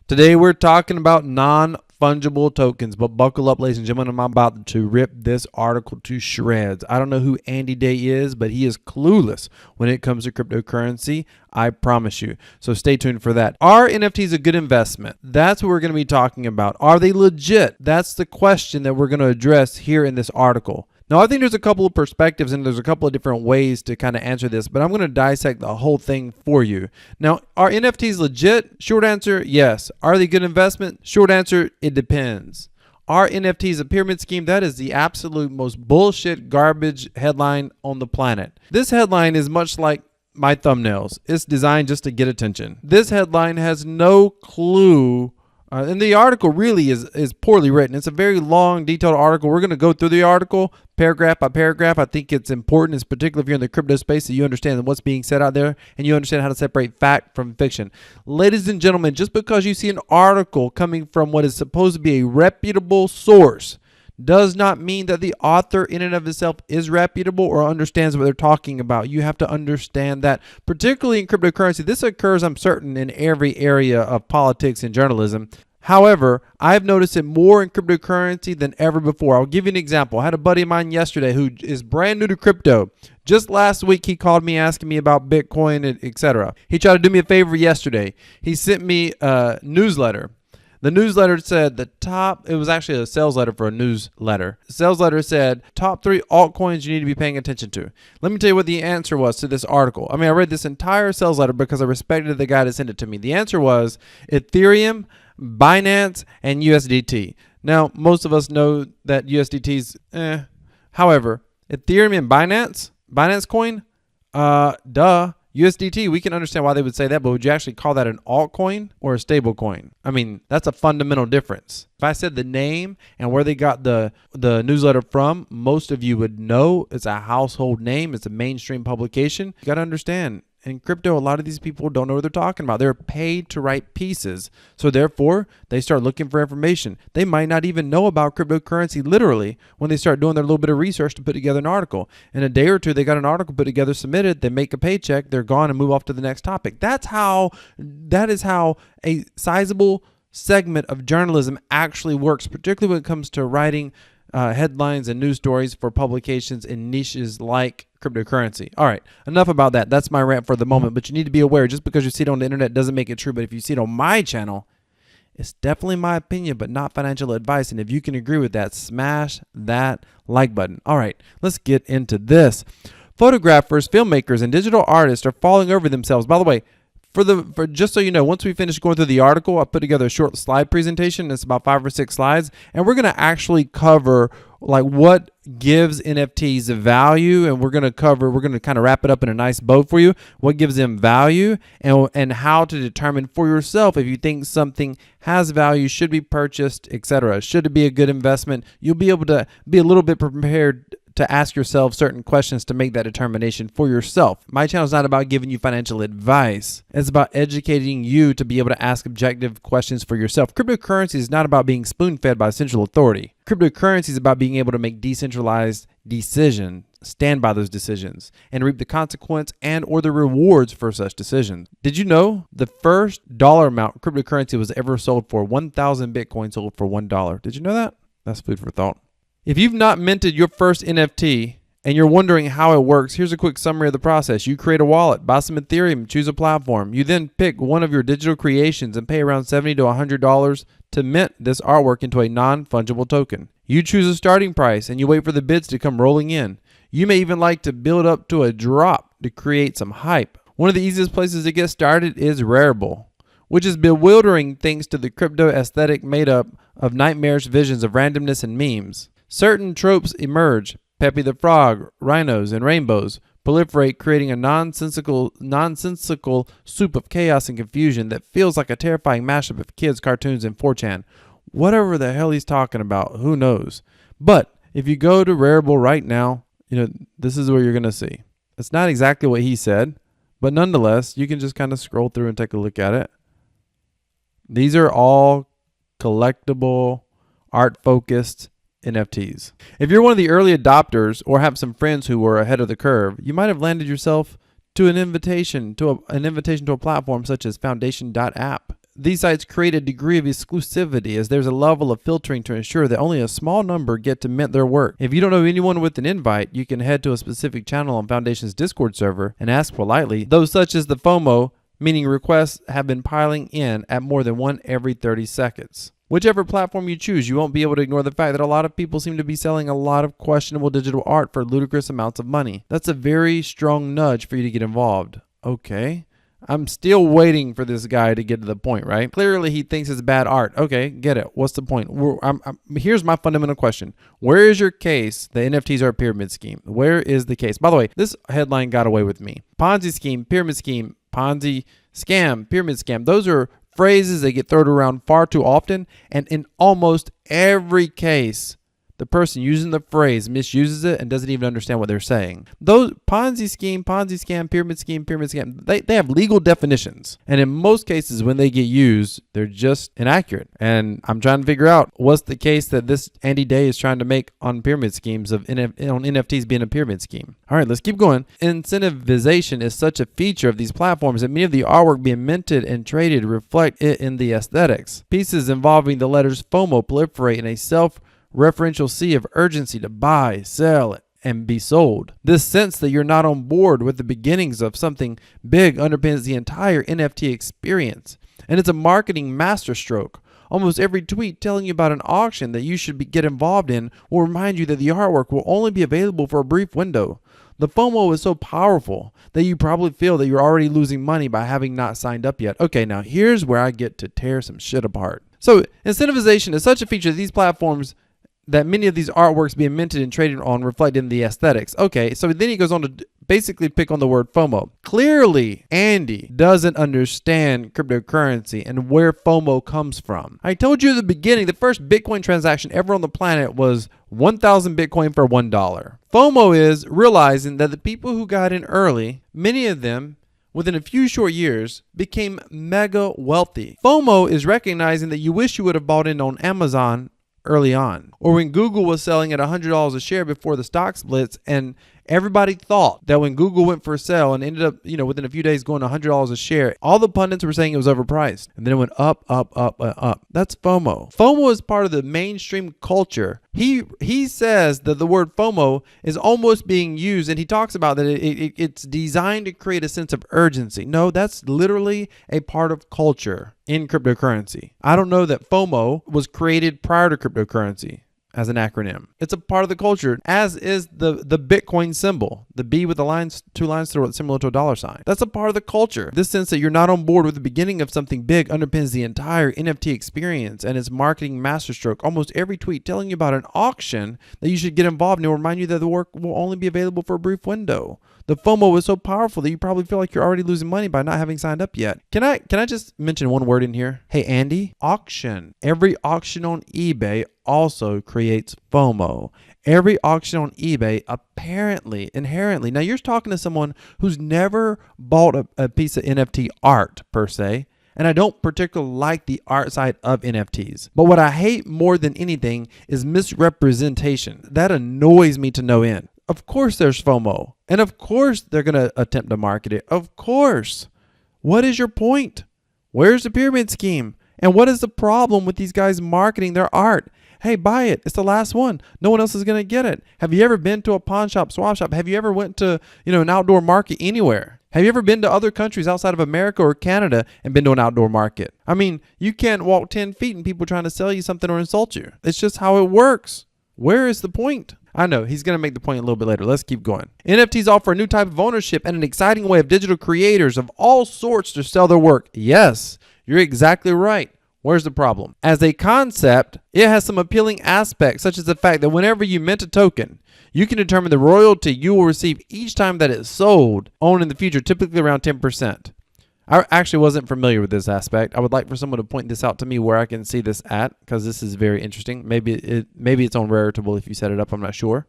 Today we're talking about non-fungible tokens, but buckle up, ladies and gentlemen. I'm about to rip this article to shreds. I don't know who Andy Day is, but he is clueless when it comes to cryptocurrency. I promise you. So stay tuned for that. Are NFTs a good investment? That's what we're going to be talking about. Are they legit? That's the question that we're going to address here in this article. Now, I think there's a couple of perspectives and there's a couple of different ways to kind of answer this, but I'm going to dissect the whole thing for you. Now, are NFTs legit? Short answer, yes. Are they good investment? Short answer, it depends. Are NFTs a pyramid scheme? That is the absolute most bullshit garbage headline on the planet. This headline is much like my thumbnails. It's designed just to get attention. This headline has no clue. And the article really is poorly written. It's a very long, detailed article. We're going to go through the article paragraph by paragraph. I think it's important, particularly if you're in the crypto space, that you understand what's being said out there and you understand how to separate fact from fiction. Ladies and gentlemen, just because you see an article coming from what is supposed to be a reputable source does not mean that the author in and of itself is reputable or understands what they're talking about. You have to understand that, particularly in cryptocurrency. This occurs, I'm certain, in every area of politics and journalism. However, I've noticed it more in cryptocurrency than ever before. I'll give you an example. I had a buddy of mine yesterday who is brand new to crypto. Just last week, he called me asking me about Bitcoin, etc. He tried to do me a favor yesterday. He sent me a newsletter. The newsletter said it was actually a sales letter for a newsletter. The sales letter said top 3 altcoins you need to be paying attention to. Let me tell you what the answer was to this article. I read this entire sales letter because I respected the guy that sent it to me. The answer was Ethereum, Binance, and USDT. Now, most of us know that USDT's However, Ethereum and Binance coin, duh. USDT, we can understand why they would say that, but would you actually call that an altcoin or a stable coin? That's a fundamental difference. If I said the name and where they got the newsletter from, most of you would know it's a household name. It's a mainstream publication. You got to understand, in crypto, a lot of these people don't know what they're talking about. They're paid to write pieces. So therefore, they start looking for information. They might not even know about cryptocurrency literally when they start doing their little bit of research to put together an article. In a day or two, they got an article put together, submitted, they make a paycheck, they're gone and move off to the next topic. That is how a sizable segment of journalism actually works, particularly when it comes to writing headlines and news stories for publications in niches like cryptocurrency. All right, enough about that. That's my rant for the moment, but you need to be aware, just because you see it on the internet doesn't make it true. But if you see it on my channel, it's definitely my opinion, but not financial advice. And if you can agree with that, smash that like button. All right, let's get into this. Photographers, filmmakers, and digital artists are falling over themselves. By the way, for just so you know, once we finish going through the article, I put together a short slide presentation. It's about 5 or 6 slides, and we're going to actually cover like what gives NFTs value, and we're going to kind of wrap it up in a nice bow for you. What gives them value, and how to determine for yourself if you think something has value, should be purchased, etc. Should it be a good investment? You'll be able to be a little bit prepared to ask yourself certain questions to make that determination for yourself. My channel is not about giving you financial advice. It's about educating you to be able to ask objective questions for yourself. Cryptocurrency is not about being spoon-fed by central authority. Cryptocurrency is about being able to make decentralized decisions, stand by those decisions, and reap the consequence and or the rewards for such decisions. Did you know the first dollar amount cryptocurrency was ever sold for? 1,000 Bitcoin sold for $1. Did you know that? That's food for thought. If you've not minted your first NFT and you're wondering how it works, here's a quick summary of the process. You create a wallet, buy some Ethereum, choose a platform. You then pick one of your digital creations and pay around $70 to $100 to mint this artwork into a non-fungible token. You choose a starting price and you wait for the bids to come rolling in. You may even like to build up to a drop to create some hype. One of the easiest places to get started is Rarible, which is bewildering thanks to the crypto aesthetic made up of nightmarish visions of randomness and memes. Certain tropes emerge. Pepe the Frog, rhinos, and rainbows proliferate, creating a nonsensical soup of chaos and confusion that feels like a terrifying mashup of kids' cartoons and 4chan. Whatever the hell he's talking about, who knows? But if you go to Rarible right now, this is what you're going to see. It's not exactly what he said, but nonetheless, you can just kind of scroll through and take a look at it. These are all collectible, art-focused NFTs. If you're one of the early adopters or have some friends who were ahead of the curve, you might have landed yourself to an invitation to a platform such as Foundation.app. these sites create a degree of exclusivity as there's a level of filtering to ensure that only a small number get to mint their work. If you don't know anyone with an invite, you can head to a specific channel on Foundation's Discord server and ask politely. Those such as the FOMO, meaning requests have been piling in at more than one every 30 seconds. Whichever platform you choose, you won't be able to ignore the fact that a lot of people seem to be selling a lot of questionable digital art for ludicrous amounts of money. That's a very strong nudge for you to get involved. Okay. I'm still waiting for this guy to get to the point, right? Clearly, he thinks it's bad art. Okay, get it. What's the point? Here's my fundamental question. Where is your case the NFTs are a pyramid scheme? Where is the case? By the way, this headline got away with me. Ponzi scheme, pyramid scheme, Ponzi scam, pyramid scam. Those are phrases that get thrown around far too often. And in almost every case, the person using the phrase misuses it and doesn't even understand what they're saying. Those Ponzi scheme, Ponzi scam, pyramid scam, they have legal definitions. And in most cases, when they get used, they're just inaccurate. And I'm trying to figure out what's the case that this Andy Day is trying to make on pyramid schemes on NFTs being a pyramid scheme. All right, let's keep going. Incentivization is such a feature of these platforms that many of the artwork being minted and traded reflect it in the aesthetics. Pieces involving the letters FOMO proliferate in a self-referential sea of urgency to buy, sell, and be sold. This sense that you're not on board with the beginnings of something big underpins the entire NFT experience. And it's a marketing masterstroke. Almost every tweet telling you about an auction that you should get involved in will remind you that the artwork will only be available for a brief window. The FOMO is so powerful that you probably feel that you're already losing money by having not signed up yet. Okay, now here's where I get to tear some shit apart. So incentivization is such a feature of these platforms that many of these artworks being minted and traded on reflect in the aesthetics. Okay, so then he goes on to basically pick on the word FOMO. Clearly, Andy doesn't understand cryptocurrency and where FOMO comes from. I told you at the beginning, the first Bitcoin transaction ever on the planet was 1,000 Bitcoin for $1. FOMO is realizing that the people who got in early, many of them within a few short years, became mega wealthy. FOMO is recognizing that you wish you would have bought in on Amazon early on, or when Google was selling at $100 a share before the stock splits, and everybody thought that when Google went for sale and ended up, within a few days going $100 a share, all the pundits were saying it was overpriced, and then it went up, up, up, up. That's FOMO. FOMO is part of the mainstream culture. He says that the word FOMO is almost being used, and he talks about that it's designed to create a sense of urgency. No, that's literally a part of culture in cryptocurrency. I don't know that FOMO was created prior to cryptocurrency as an acronym. It's a part of the culture, as is the Bitcoin symbol, the B with the two lines through it, similar to a dollar sign. That's a part of the culture. This sense that you're not on board with the beginning of something big underpins the entire NFT experience and its marketing masterstroke. Almost every tweet telling you about an auction that you should get involved in will remind you that the work will only be available for a brief window. The FOMO is so powerful that you probably feel like you're already losing money by not having signed up yet. Can I just mention one word in here? Hey, Andy, auction. Every auction on eBay also creates FOMO. Every auction on eBay inherently. Now you're talking to someone who's never bought a piece of NFT art per se. And I don't particularly like the art side of NFTs. But what I hate more than anything is misrepresentation. That annoys me to no end. Of course there's FOMO. And of course they're going to attempt to market it. Of course. What is your point? Where's the pyramid scheme? And what is the problem with these guys marketing their art? Hey, buy it. It's the last one. No one else is going to get it. Have you ever been to a pawn shop, swap shop? Have you ever went to, an outdoor market anywhere? Have you ever been to other countries outside of America or Canada and been to an outdoor market? I mean, you can't walk 10 feet and people trying to sell you something or insult you. It's just how it works. Where is the point? I know, he's going to make the point a little bit later. Let's keep going. NFTs offer a new type of ownership and an exciting way of digital creators of all sorts to sell their work. Yes, you're exactly right. Where's the problem? As a concept, it has some appealing aspects, such as the fact that whenever you mint a token, you can determine the royalty you will receive each time that it's sold on in the future, typically around 10%. I actually wasn't familiar with this aspect. I would like for someone to point this out to me where I can see this at, because this is very interesting. Maybe it's on Rhetoric if you set it up. I'm not sure.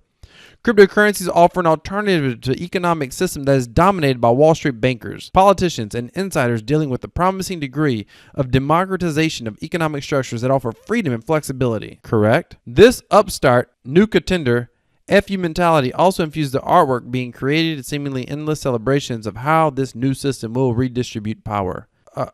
Cryptocurrencies offer an alternative to economic system that is dominated by Wall Street bankers, politicians, and insiders dealing with the promising degree of democratization of economic structures that offer freedom and flexibility. Correct? This upstart, new contender, FU mentality also infused the artwork being created in seemingly endless celebrations of how this new system will redistribute power.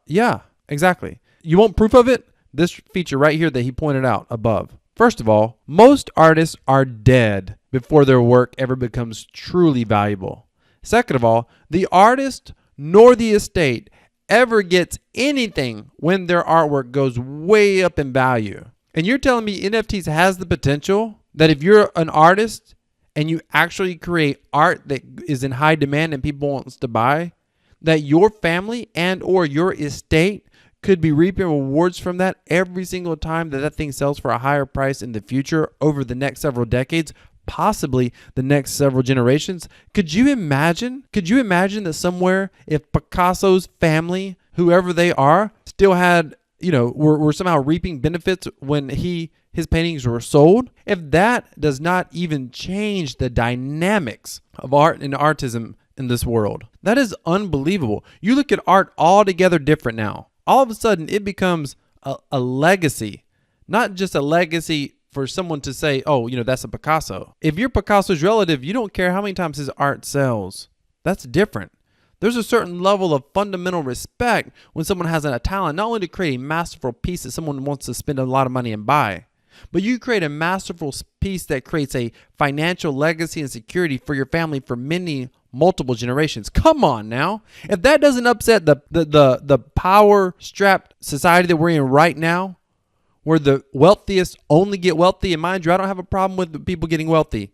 Yeah, exactly. You want proof of it? This feature right here that he pointed out above. First of all, most artists are dead before their work ever becomes truly valuable. Second of all, the artist nor the estate ever gets anything when their artwork goes way up in value. And you're telling me NFTs has the potential that if you're an artist and you actually create art that is in high demand and people wants to buy, that your family and or your estate could be reaping rewards from that every single time that thing sells for a higher price in the future over the next several decades, possibly the next several generations? Could you imagine? Could you imagine that somewhere if Picasso's family, whoever they are, still had, were somehow reaping benefits when his paintings were sold? If that does not even change the dynamics of art and artism in this world, that is unbelievable. You look at art altogether different now. All of a sudden, it becomes a legacy, not just a legacy for someone to say, oh, that's a Picasso. If you're Picasso's relative, you don't care how many times his art sells. That's different. There's a certain level of fundamental respect when someone has a talent, not only to create a masterful piece that someone wants to spend a lot of money and buy, but you create a masterful piece that creates a financial legacy and security for your family for multiple generations. Come on now. If that doesn't upset the power-strapped society that we're in right now, where the wealthiest only get wealthy, and mind you, I don't have a problem with people getting wealthy.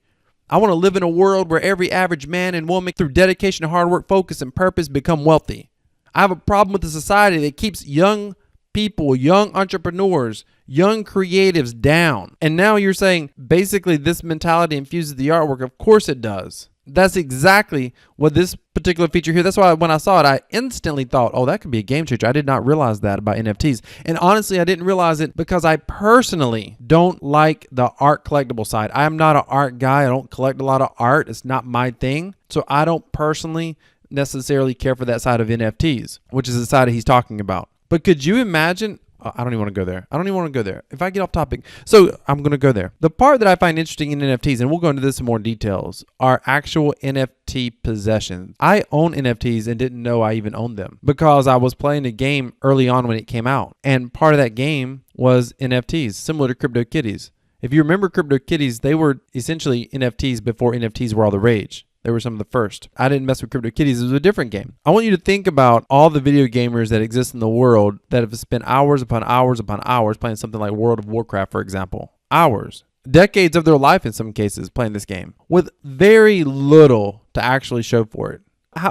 I want to live in a world where every average man and woman, through dedication, hard work, focus, and purpose, become wealthy. I have a problem with the society that keeps young people, young entrepreneurs, young creatives down. And now you're saying basically this mentality infuses the artwork. Of course it does. That's exactly what this particular feature here, that's why when I saw it, I instantly thought, oh, that could be a game changer. I did not realize that about NFTs. And honestly, I didn't realize it because I personally don't like the art collectible side. I am not an art guy. I don't collect a lot of art. It's not my thing. So I don't personally necessarily care for that side of NFTs, which is the side that he's talking about. But could you imagine? I don't even want to go there. I don't even want to go there. If I get off topic. So I'm going to go there. The part that I find interesting in NFTs, and we'll go into this in more details, are actual NFT possessions. I own NFTs and didn't know I even owned them because I was playing a game early on when it came out. And part of that game was NFTs, similar to CryptoKitties. If you remember CryptoKitties, they were essentially NFTs before NFTs were all the rage. They were some of the first. I didn't mess with CryptoKitties. It was a different game. I want you to think about all the video gamers that exist in the world that have spent hours upon hours upon hours playing something like World of Warcraft, for example. Hours. Decades of their life in some cases playing this game with very little to actually show for it.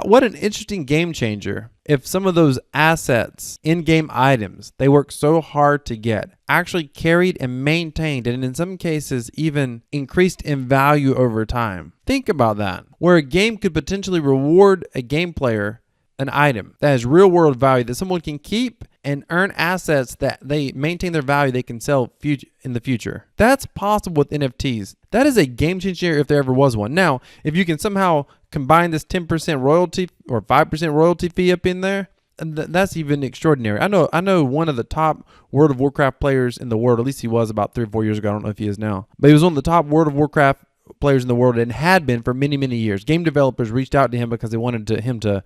What an interesting game changer if some of those assets, in-game items, they work so hard to get, actually carried and maintained, and in some cases even increased in value over time. Think about that, where a game could potentially reward a game player an item that has real-world value that someone can keep and earn assets that they maintain their value they can sell in the future. That's possible with NFTs. That is a game changer if there ever was one. Now, if you can somehow combine this 10% royalty or 5% royalty fee up in there, that's even extraordinary. I know one of the top World of Warcraft players in the world, at least he was about 3 or 4 years ago. I don't know if he is now, but he was one of the top World of Warcraft players in the world and had been for many, many years. Game developers reached out to him because they wanted him to,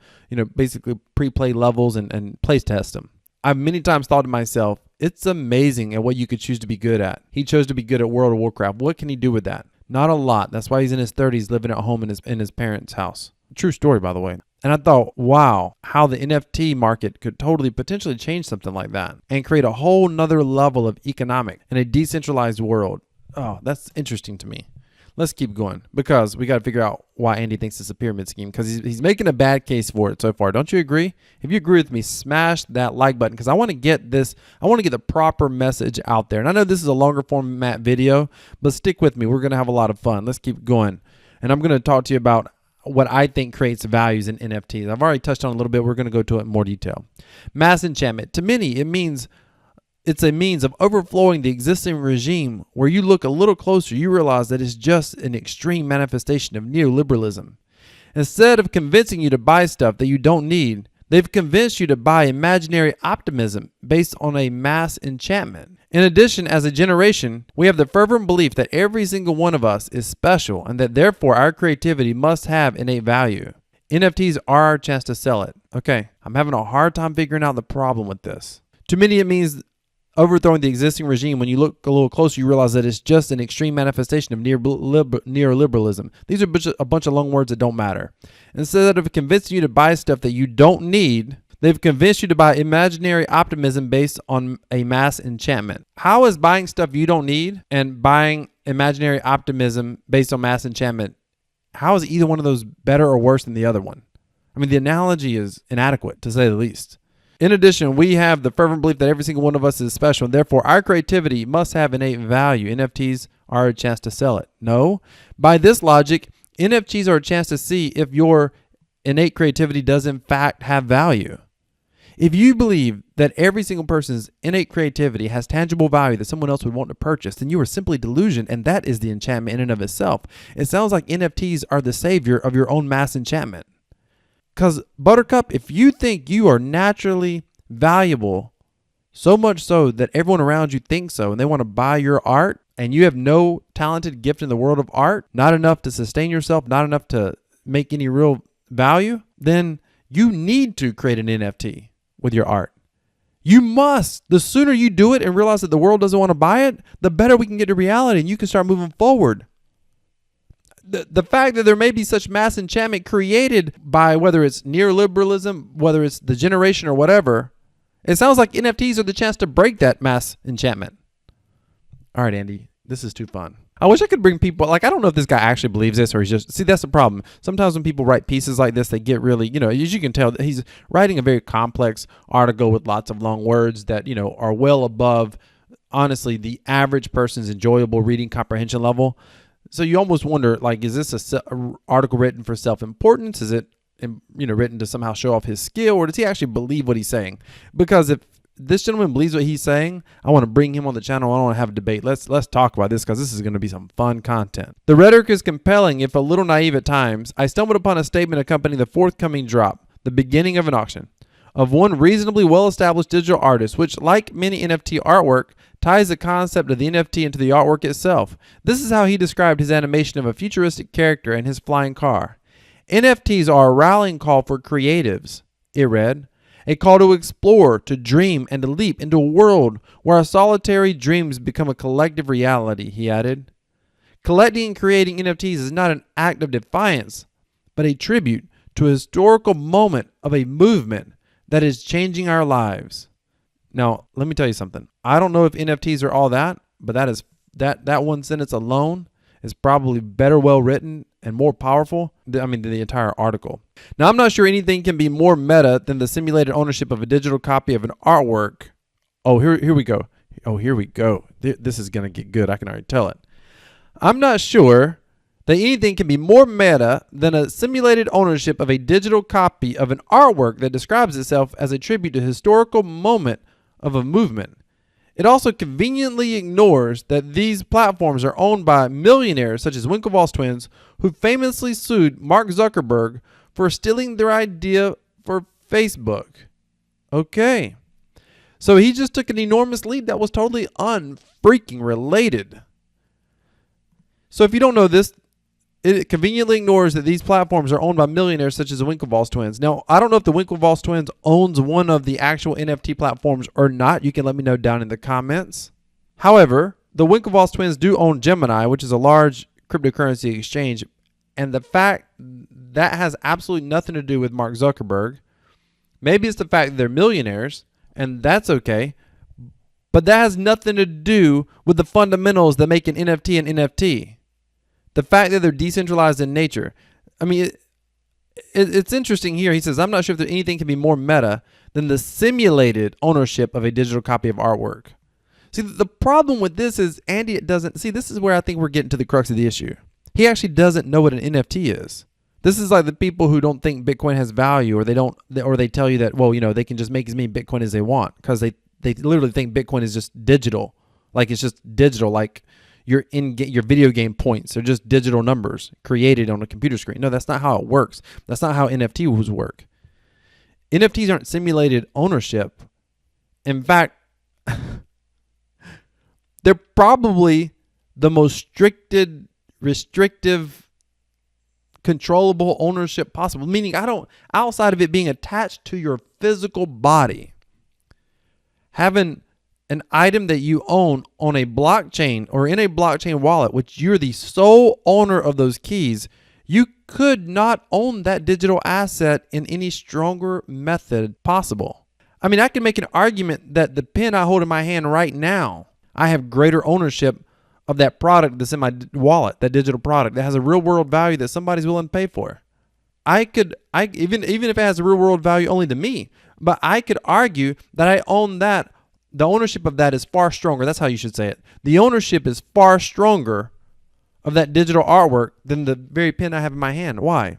basically pre-play levels and place test them. I've many times thought to myself, it's amazing at what you could choose to be good at. He chose to be good at World of Warcraft. What can he do with that? Not a lot. That's why he's in his 30s living at home in his parents' house. True story, by the way. And I thought, wow, how the NFT market could totally potentially change something like that and create a whole nother level of economic in a decentralized world. Oh, that's interesting to me. Let's keep going because we got to figure out why Andy thinks it's a pyramid scheme because he's making a bad case for it so far. Don't you agree? If you agree with me, smash that like button because I want to get the proper message out there. And I know this is a longer format video, but stick with me. We're going to have a lot of fun. Let's keep going. And I'm going to talk to you about what I think creates values in NFTs. I've already touched on it a little bit. We're going to go to it in more detail. Mass enchantment. To many, it's a means of overflowing the existing regime. Where you look a little closer, you realize that it's just an extreme manifestation of neoliberalism. Instead of convincing you to buy stuff that you don't need, they've convinced you to buy imaginary optimism based on a mass enchantment. In addition, as a generation, we have the fervent belief that every single one of us is special and that therefore our creativity must have innate value. NFTs are our chance to sell it. Okay, I'm having a hard time figuring out the problem with this. To many, it means overthrowing the existing regime. When you look a little closer, you realize that it's just an extreme manifestation of neoliberalism. These are a bunch of long words that don't matter. Instead of convincing you to buy stuff that you don't need, they've convinced you to buy imaginary optimism based on a mass enchantment. How is buying stuff you don't need and buying imaginary optimism based on mass enchantment, how is either one of those better or worse than the other one? I mean, the analogy is inadequate, to say the least. In addition, we have the fervent belief that every single one of us is special, and therefore our creativity must have innate value. NFTs are a chance to sell it. No. By this logic, NFTs are a chance to see if your innate creativity does in fact have value. If you believe that every single person's innate creativity has tangible value that someone else would want to purchase, then you are simply delusioned, and that is the enchantment in and of itself. It sounds like NFTs are the savior of your own mass enchantment. Because, Buttercup, if you think you are naturally valuable, so much so that everyone around you thinks so, and they want to buy your art, and you have no talented gift in the world of art, not enough to sustain yourself, not enough to make any real value, then you need to create an NFT with your art. You must. The sooner you do it and realize that the world doesn't want to buy it, the better we can get to reality and you can start moving forward. The fact that there may be such mass enchantment created by whether it's neoliberalism, whether it's the generation or whatever, it sounds like NFTs are the chance to break that mass enchantment. All right, Andy, this is too fun. I wish I could bring people, like, I don't know if this guy actually believes this or he's just, see, that's the problem. Sometimes when people write pieces like this, they get really, as you can tell, he's writing a very complex article with lots of long words that, are well above, honestly, the average person's enjoyable reading comprehension level. So you almost wonder, like, is this a article written for self-importance? Is it, written to somehow show off his skill, or does he actually believe what he's saying? Because if this gentleman believes what he's saying, I want to bring him on the channel. I don't want to have a debate. Let's talk about this because this is going to be some fun content. The rhetoric is compelling, if a little naive at times. I stumbled upon a statement accompanying the forthcoming drop, the beginning of an auction, of one reasonably well-established digital artist, which, like many NFT artwork, ties the concept of the NFT into the artwork itself. This is how he described his animation of a futuristic character and his flying car. NFTs are a rallying call for creatives, it read. A call to explore, to dream, and to leap into a world where our solitary dreams become a collective reality, he added. Collecting and creating NFTs is not an act of defiance, but a tribute to a historical moment of a movement that is changing our lives. Now, let me tell you something. I don't know if NFTs are all that, but that one sentence alone is probably better well written and more powerful than the entire article. Now, I'm not sure anything can be more meta than the simulated ownership of a digital copy of an artwork. Oh, here we go. Oh, here we go. This is going to get good. I can already tell it. I'm not sure that anything can be more meta than a simulated ownership of a digital copy of an artwork that describes itself as a tribute to a historical moment of a movement. It also conveniently ignores that these platforms are owned by millionaires such as Winklevoss twins, who famously sued Mark Zuckerberg for stealing their idea for Facebook. Okay. So he just took an enormous leap that was totally unfreaking related. So if you don't know this, it conveniently ignores that these platforms are owned by millionaires such as the Winklevoss twins. Now, I don't know if the Winklevoss twins owns one of the actual NFT platforms or not. You can let me know down in the comments. However, the Winklevoss twins do own Gemini, which is a large cryptocurrency exchange. And the fact that has absolutely nothing to do with Mark Zuckerberg. Maybe it's the fact that they're millionaires, and that's okay. But that has nothing to do with the fundamentals that make an NFT an NFT. The fact that they're decentralized in nature. I mean, it's interesting here. He says, I'm not sure if anything can be more meta than the simulated ownership of a digital copy of artwork. See, the problem with this is Andy doesn't, see, this is where I think we're getting to the crux of the issue. He actually doesn't know what an NFT is. This is like the people who don't think Bitcoin has value, or they tell you that, well, they can just make as many Bitcoin as they want because they literally think Bitcoin is just digital. Like it's just digital, like your video game points are just digital numbers created on a computer screen. No, that's not how it works. That's not how NFTs work. NFTs aren't simulated ownership. In fact, they're probably the most restrictive, controllable ownership possible. Meaning outside of it being attached to your physical body, Having an item that you own on a blockchain or in a blockchain wallet, which you're the sole owner of those keys, you could not own that digital asset in any stronger method possible. I mean, I can make an argument that the pen I hold in my hand right now, I have greater ownership of that product that's in my wallet, that digital product that has a real world value that somebody's willing to pay for. Even if it has a real world value only to me, but I could argue that I own that. The ownership of that is far stronger. That's how you should say it. The ownership is far stronger of that digital artwork than the very pen I have in my hand. Why?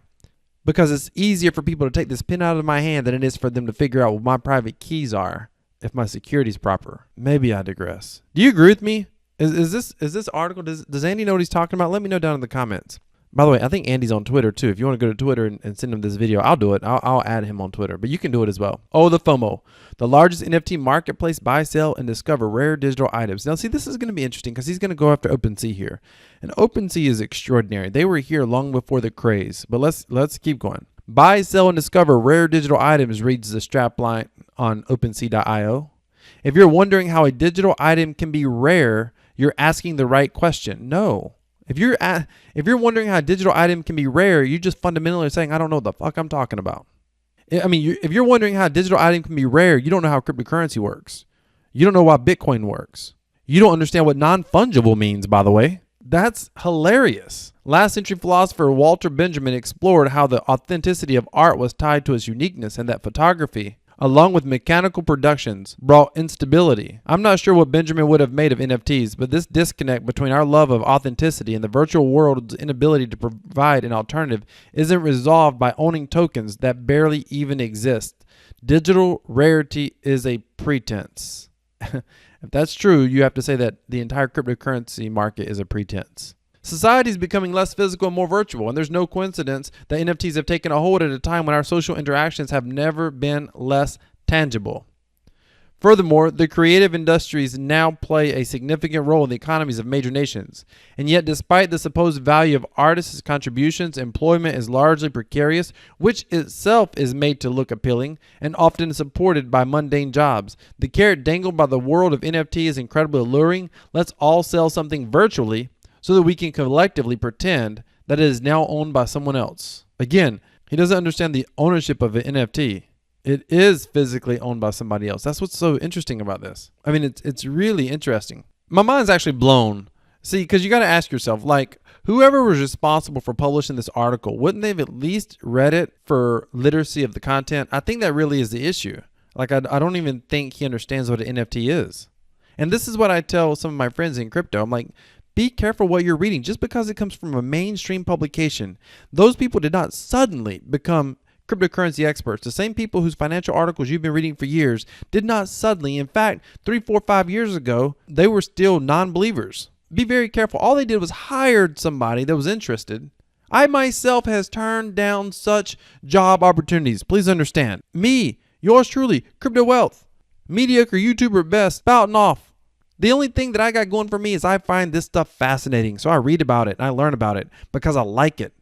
Because it's easier for people to take this pen out of my hand than it is for them to figure out what my private keys are if my security is proper. Maybe I digress. Do you agree with me? Is this article, does Andy know what he's talking about? Let me know down in the comments. By the way, I think Andy's on Twitter too. If you want to go to Twitter and send him this video, I'll do it. I'll add him on Twitter, but you can do it as well. Oh, the FOMO, the largest NFT marketplace, buy, sell, and discover rare digital items. Now, see, this is going to be interesting because he's going to go after OpenSea here. And OpenSea is extraordinary. They were here long before the craze, but let's keep going. Buy, sell, and discover rare digital items, reads the strapline on OpenSea.io. If you're wondering how a digital item can be rare, you're asking the right question. No. If you're wondering how a digital item can be rare, you just fundamentally are saying, I don't know what the fuck I'm talking about. I mean, if you're wondering how a digital item can be rare, you don't know how cryptocurrency works. You don't know why Bitcoin works. You don't understand what non-fungible means, by the way. That's hilarious. Last century philosopher Walter Benjamin explored how the authenticity of art was tied to its uniqueness and that photography, along with mechanical productions, brought instability. I'm not sure what Benjamin would have made of NFTs, but this disconnect between our love of authenticity and the virtual world's inability to provide an alternative isn't resolved by owning tokens that barely even exist. Digital rarity is a pretense. If that's true, you have to say that the entire cryptocurrency market is a pretense. Society is becoming less physical and more virtual, and there's no coincidence that NFTs have taken a hold at a time when our social interactions have never been less tangible. Furthermore, the creative industries now play a significant role in the economies of major nations. And yet, despite the supposed value of artists' contributions, employment is largely precarious, which itself is made to look appealing and often supported by mundane jobs. The carrot dangled by the world of NFT is incredibly alluring. Let's all sell something virtually so that we can collectively pretend that it is now owned by someone else. Again, he doesn't understand the ownership of an NFT. It is physically owned by somebody else. That's what's so interesting about this. I mean, it's really interesting. My mind's actually blown. See, because you got to ask yourself, like, whoever was responsible for publishing this article, wouldn't they have at least read it for literacy of the content? I think that really is the issue. Like, I don't even think he understands what an NFT is. And this is what I tell some of my friends in crypto. I'm like, be careful what you're reading. Just because it comes from a mainstream publication, those people did not suddenly become cryptocurrency experts. The same people whose financial articles you've been reading for years did not suddenly. In fact, 3, 4, 5 years ago, they were still non-believers. Be very careful. All they did was hired somebody that was interested. I myself has turned down such job opportunities. Please understand. Me, yours truly, Crypto Wealth, mediocre YouTuber at best, spouting off. The only thing that I got going for me is I find this stuff fascinating. So I read about it and I learn about it because I like it.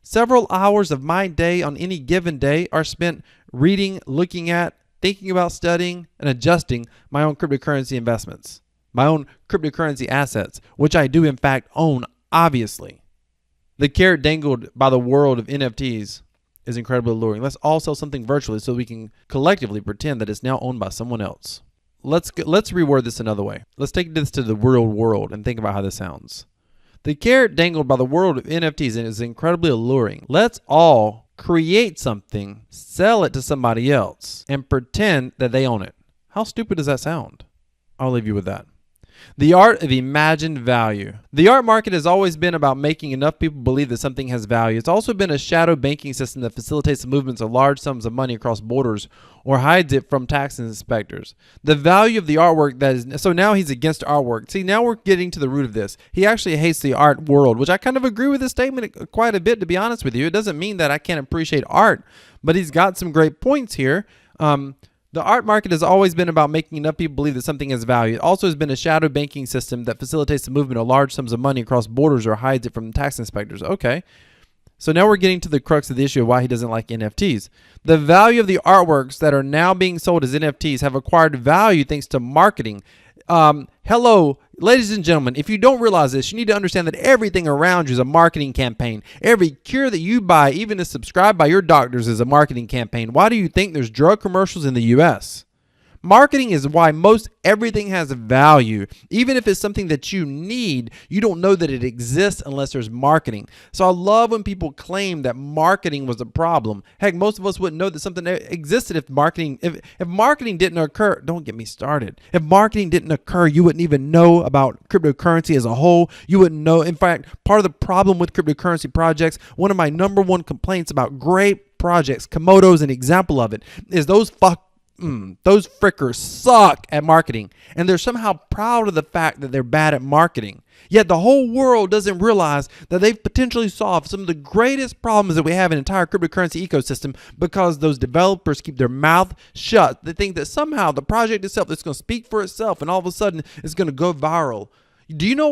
Several hours of my day on any given day are spent reading, looking at, thinking about studying, and adjusting my own cryptocurrency investments, my own cryptocurrency assets, which I do in fact own, obviously. The carrot dangled by the world of NFTs is incredibly alluring. Let's all sell something virtually so we can collectively pretend that it's now owned by someone else. Let's reword this another way. Let's take this to the real world and think about how this sounds. The carrot dangled by the world of NFTs is incredibly alluring. Let's all create something, sell it to somebody else, and pretend that they own it. How stupid does that sound? I'll leave you with that. The art of imagined value. The art market has always been about making enough people believe that something has value. It's also been a shadow banking system that facilitates the movements of large sums of money across borders or hides it from tax inspectors. The value of the artwork that is, so now he's against artwork. See, now we're getting to the root of this. He actually hates the art world, which I kind of agree with this statement quite a bit, to be honest with you. It doesn't mean that I can't appreciate art, but he's got some great points here. The art market has always been about making enough people believe that something has value. It also has been a shadow banking system that facilitates the movement of large sums of money across borders or hides it from tax inspectors. Okay. So now we're getting to the crux of the issue of why he doesn't like NFTs. The value of the artworks that are now being sold as NFTs have acquired value thanks to marketing. Hello, ladies and gentlemen, if you don't realize this, you need to understand that everything around you is a marketing campaign. Every cure that you buy, even is subscribed by your doctors, is a marketing campaign. Why do you think there's drug commercials in the U.S.? Marketing is why most everything has value. Even if it's something that you need, you don't know that it exists unless there's marketing. So I love when people claim that marketing was a problem. Heck, most of us wouldn't know that something existed if marketing didn't occur. Don't get me started. If marketing didn't occur, you wouldn't even know about cryptocurrency as a whole. You wouldn't know. In fact, part of the problem with cryptocurrency projects, one of my number one complaints about great projects, Komodo is an example of it, is those frickers suck at marketing, and they're somehow proud of the fact that they're bad at marketing. Yet the whole world doesn't realize that they've potentially solved some of the greatest problems that we have in the entire cryptocurrency ecosystem because those developers keep their mouth shut. They think that somehow the project itself is going to speak for itself, and all of a sudden it's going to go viral. Do you know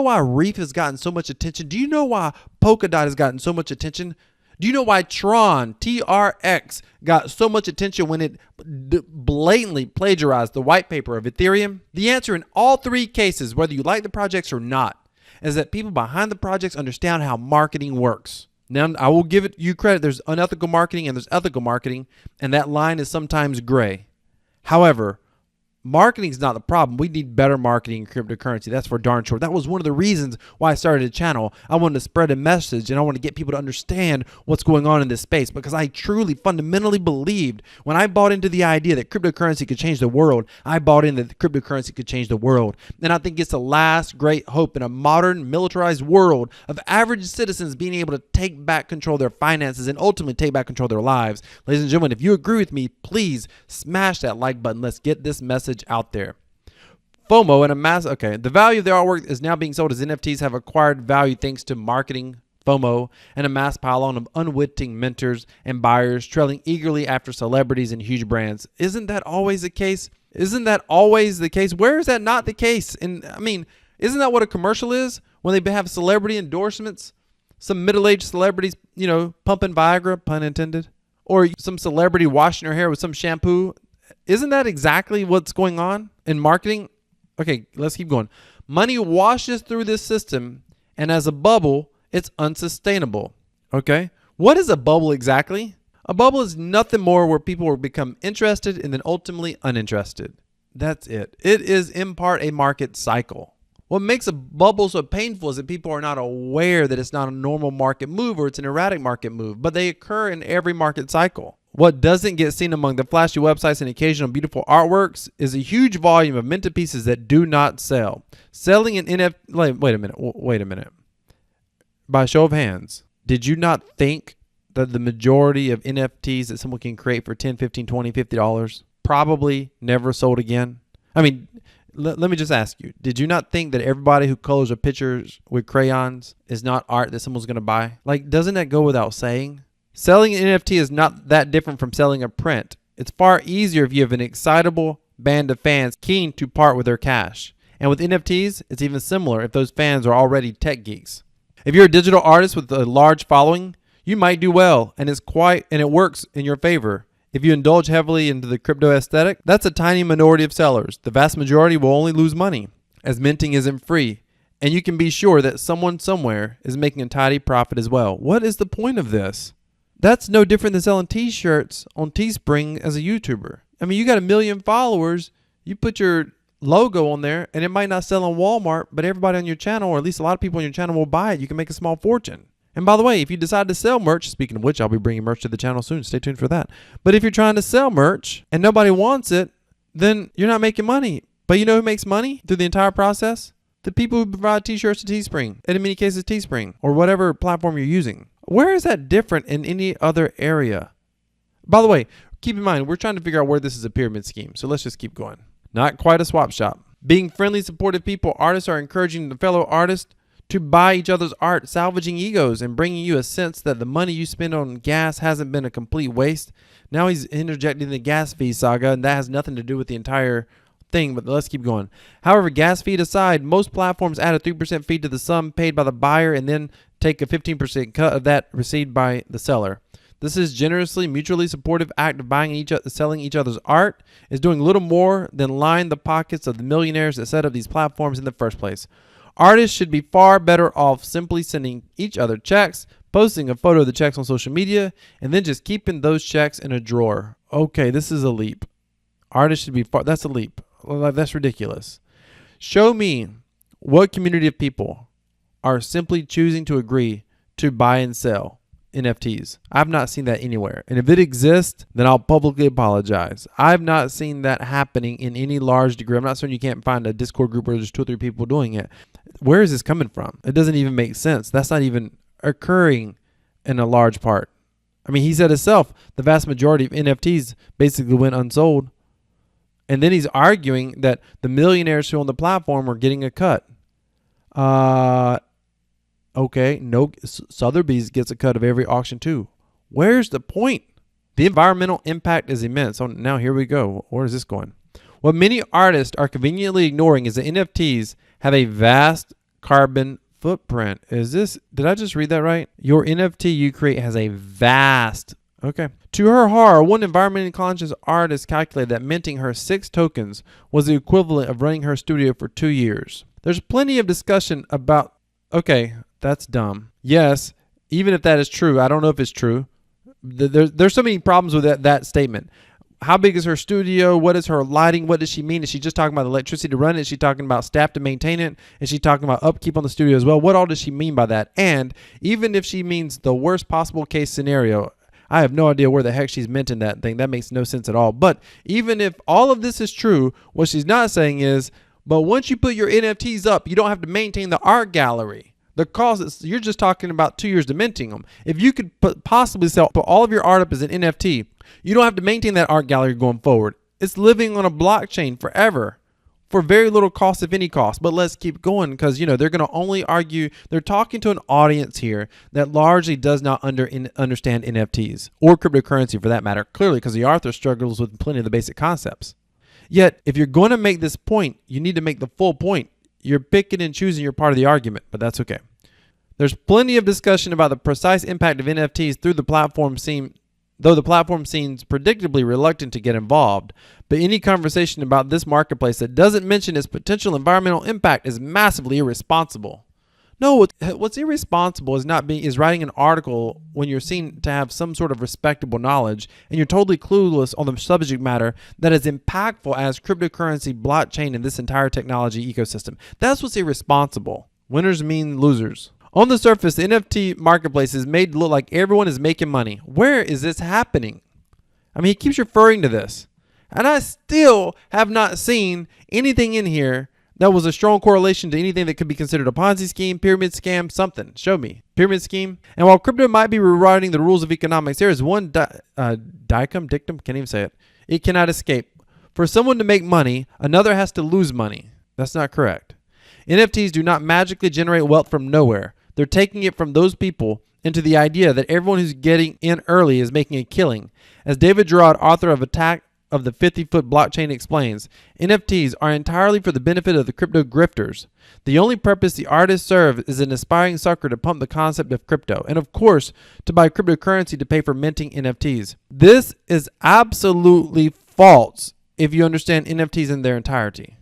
why Reef has gotten so much attention? Do you know why Polkadot has gotten so much attention? Do you know why Tron, TRX, got so much attention when it blatantly plagiarized the white paper of Ethereum? The answer in all three cases, whether you like the projects or not, is that people behind the projects understand how marketing works. Now, I will give you credit. There's unethical marketing and there's ethical marketing, and that line is sometimes gray. However, marketing is not the problem. We need better marketing in cryptocurrency. That's for darn sure. That was one of the reasons why I started a channel. I wanted to spread a message, and I wanted to get people to understand what's going on in this space, because I truly fundamentally believed when I bought into the idea that cryptocurrency could change the world, I bought in that cryptocurrency could change the world. And I think it's the last great hope in a modern militarized world of average citizens being able to take back control of their finances and ultimately take back control of their lives. Ladies and gentlemen, if you agree with me, please smash that like button. Let's get this message out there. FOMO and the value of their artwork is now being sold as NFTs have acquired value thanks to marketing, FOMO, and a mass pile-on of unwitting mentors and buyers trailing eagerly after celebrities and huge brands. Isn't that always the case? Where is that not the case? And I mean, isn't that what a commercial is? When they have celebrity endorsements, some middle-aged celebrities, pumping Viagra, pun intended, or some celebrity washing her hair with some shampoo. Isn't that exactly what's going on in marketing? Okay, let's keep going. Money washes through this system, and as a bubble, it's unsustainable. Okay, what is a bubble exactly? A bubble is nothing more where people will become interested and then ultimately uninterested. That's it. It is in part a market cycle. What makes a bubble so painful is that people are not aware that it's not a normal market move or it's an erratic market move, but they occur in every market cycle. What doesn't get seen among the flashy websites and occasional beautiful artworks is a huge volume of minted pieces that do not sell. Selling an NFT... Wait a minute. By show of hands, did you not think that the majority of NFTs that someone can create for $10, $15, $20, $50 probably never sold again? I mean, let me just ask you, did you not think that everybody who colors their pictures with crayons is not art that someone's going to buy? Like, doesn't that go without saying? Selling an NFT is not that different from selling a print. It's far easier if you have an excitable band of fans keen to part with their cash. And with NFTs, it's even similar if those fans are already tech geeks. If you're a digital artist with a large following, you might do well, and it works in your favor. If you indulge heavily into the crypto aesthetic, that's a tiny minority of sellers. The vast majority will only lose money, as minting isn't free. And you can be sure that someone somewhere is making a tidy profit as well. What is the point of this? That's no different than selling t-shirts on Teespring as a YouTuber. I mean, you got 1 million followers. You put your logo on there, and it might not sell on Walmart, but everybody on your channel, or at least a lot of people on your channel, will buy it. You can make a small fortune. And by the way, if you decide to sell merch, speaking of which, I'll be bringing merch to the channel soon. Stay tuned for that. But if you're trying to sell merch and nobody wants it, then you're not making money. But you know who makes money through the entire process? The people who provide t-shirts to Teespring, and in many cases Teespring, or whatever platform you're using. Where is that different in any other area? By the way, keep in mind, we're trying to figure out where this is a pyramid scheme. So let's just keep going. Not quite a swap shop. Being friendly, supportive people, artists are encouraging the fellow artists to buy each other's art, salvaging egos, and bringing you a sense that the money you spend on gas hasn't been a complete waste. Now he's interjecting the gas fee saga, and that has nothing to do with the entire thing, but let's keep going. However, gas fee aside, most platforms add a 3% fee to the sum paid by the buyer and then take a 15% cut of that received by the seller. This is generously, mutually supportive act of buying selling each other's art is doing little more than line the pockets of the millionaires that set up these platforms in the first place. Artists should be far better off simply sending each other checks, posting a photo of the checks on social media, and then just keeping those checks in a drawer. Okay, this is a leap. Artists should be that's a leap. That's ridiculous. Show me what community of people are simply choosing to agree to buy and sell NFTs. I've not seen that anywhere. And if it exists, then I'll publicly apologize. I've not seen that happening in any large degree. I'm not saying you can't find a Discord group where there's 2 or 3 people doing it. Where is this coming from? It doesn't even make sense. That's not even occurring in a large part. I mean, he said himself, the vast majority of NFTs basically went unsold. And then he's arguing that the millionaires who own the platform are getting a cut. Okay, no, Sotheby's gets a cut of every auction too. Where's the point? The environmental impact is immense. So now here we go. Where is this going? What many artists are conveniently ignoring is that NFTs have a vast carbon footprint. Did I just read that right? Your NFT you create has a vast, okay. To her horror, one environmentally conscious artist calculated that minting her 6 tokens was the equivalent of running her studio for 2 years. There's plenty of discussion about, okay, that's dumb. Yes, even if that is true, I don't know if it's true. There's so many problems with that statement. How big is her studio? What is her lighting? What does she mean? Is she just talking about electricity to run it? Is she talking about staff to maintain it? Is she talking about upkeep on the studio as well? What all does she mean by that? And even if she means the worst possible case scenario, I have no idea where the heck she's meant in that thing. That makes no sense at all. But even if all of this is true, what she's not saying is, but once you put your NFTs up, you don't have to maintain the art gallery. The cost, you're just talking about 2 years to minting them. If you could possibly put all of your art up as an NFT, you don't have to maintain that art gallery going forward. It's living on a blockchain forever for very little cost, if any cost. But let's keep going because, they're going to only argue. They're talking to an audience here that largely does not understand NFTs or cryptocurrency for that matter, clearly because the author struggles with plenty of the basic concepts. Yet, if you're going to make this point, you need to make the full point. You're picking and choosing your part of the argument, but that's okay. There's plenty of discussion about the precise impact of NFTs though the platform seems predictably reluctant to get involved. But any conversation about this marketplace that doesn't mention its potential environmental impact is massively irresponsible. No, what's irresponsible is writing an article when you're seen to have some sort of respectable knowledge and you're totally clueless on the subject matter that is impactful as cryptocurrency, blockchain, and this entire technology ecosystem. That's what's irresponsible. Winners mean losers. On the surface, the NFT marketplace is made to look like everyone is making money. Where is this happening? I mean, he keeps referring to this. And I still have not seen anything in here that was a strong correlation to anything that could be considered a Ponzi scheme, pyramid scam, something. Show me. Pyramid scheme. And while crypto might be rewriting the rules of economics, there is one dictum, can't even say it. It cannot escape. For someone to make money, another has to lose money. That's not correct. NFTs do not magically generate wealth from nowhere. They're taking it from those people into the idea that everyone who's getting in early is making a killing. As David Gerard, author of Attack of the 50-Foot Blockchain explains, NFTs are entirely for the benefit of the crypto grifters. The only purpose the artists serve is an aspiring sucker to pump the concept of crypto, and of course, to buy cryptocurrency to pay for minting NFTs. This is absolutely false if you understand NFTs in their entirety.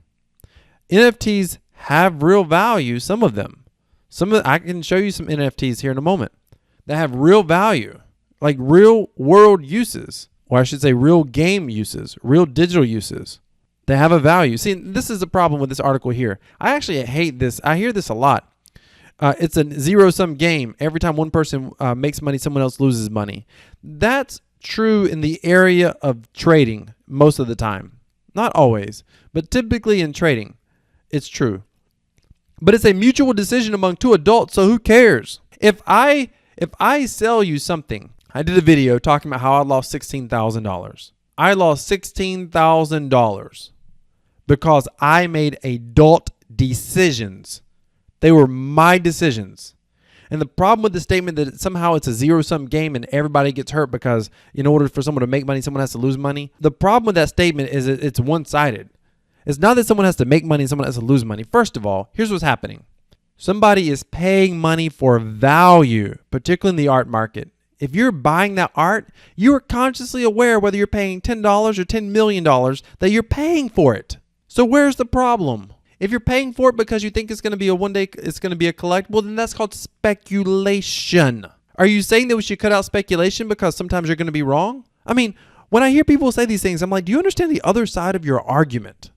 NFTs have real value, some of them. I can show you some NFTs here in a moment that have real value, like real world uses. Or I should say real game uses, real digital uses. They have a value. See, this is the problem with this article here. I actually hate this. I hear this a lot. It's a zero-sum game. Every time one person makes money, someone else loses money. That's true in the area of trading most of the time. Not always, but typically in trading, it's true. But it's a mutual decision among 2 adults, so who cares? If I sell you something, I did a video talking about how I lost $16,000. I lost $16,000 because I made adult decisions. They were my decisions. And the problem with the statement that somehow it's a zero-sum game and everybody gets hurt because in order for someone to make money, someone has to lose money. The problem with that statement is it's one-sided. It's not that someone has to make money and someone has to lose money. First of all, here's what's happening. Somebody is paying money for value, particularly in the art market. If you're buying that art, you are consciously aware whether you're paying $10 or $10 million that you're paying for it. So where's the problem? If you're paying for it because you think it's going to be a one day, it's going to be a collectible, then that's called speculation. Are you saying that we should cut out speculation because sometimes you're going to be wrong? I mean, when I hear people say these things, I'm like, do you understand the other side of your argument